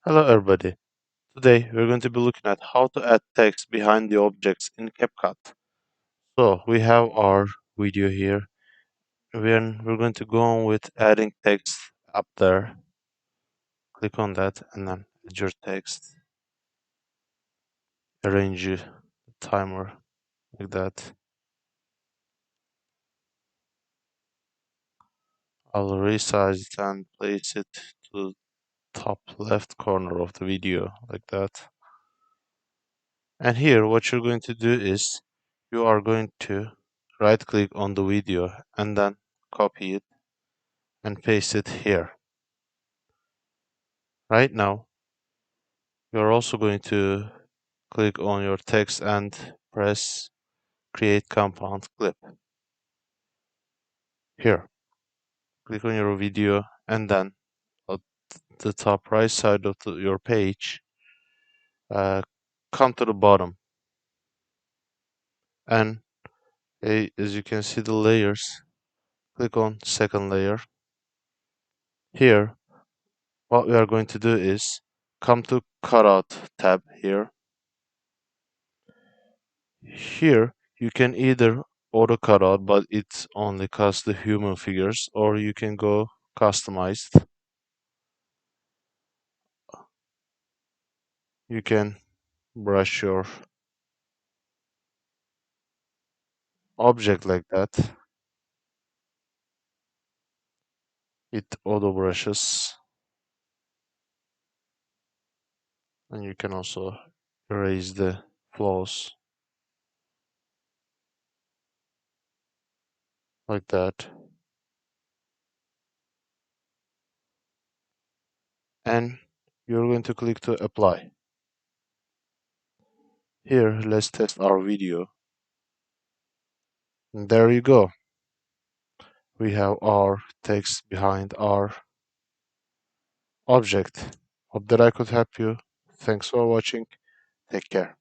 Hello everybody. Today we're going to be looking at how to add text behind the objects in Capcut. So we have our video here. We're going to go on with adding text up there. Click on that and then add your text. Arrange the timer like that. I'll resize it and place it to the top left corner of the video like that. And here what you're going to do is you are going to right click on the video and then copy it and paste it here. Right now, you're also going to click on your text and press create compound clip. Here, click on your video and then at the top right side of your page, come to the bottom. And as you can see the layers, click on second layer. Here, what we are going to do is come to cutout tab here. Here you can either auto cutout, but it's only cuts the human figures, or you can go customized. You can brush your object like that. It auto brushes, and you can also erase the flaws like that. And you're going to click to apply. Here, let's test our video. And there you go. We have our text behind our object. Hope that I could help you. Thanks for watching. Take care.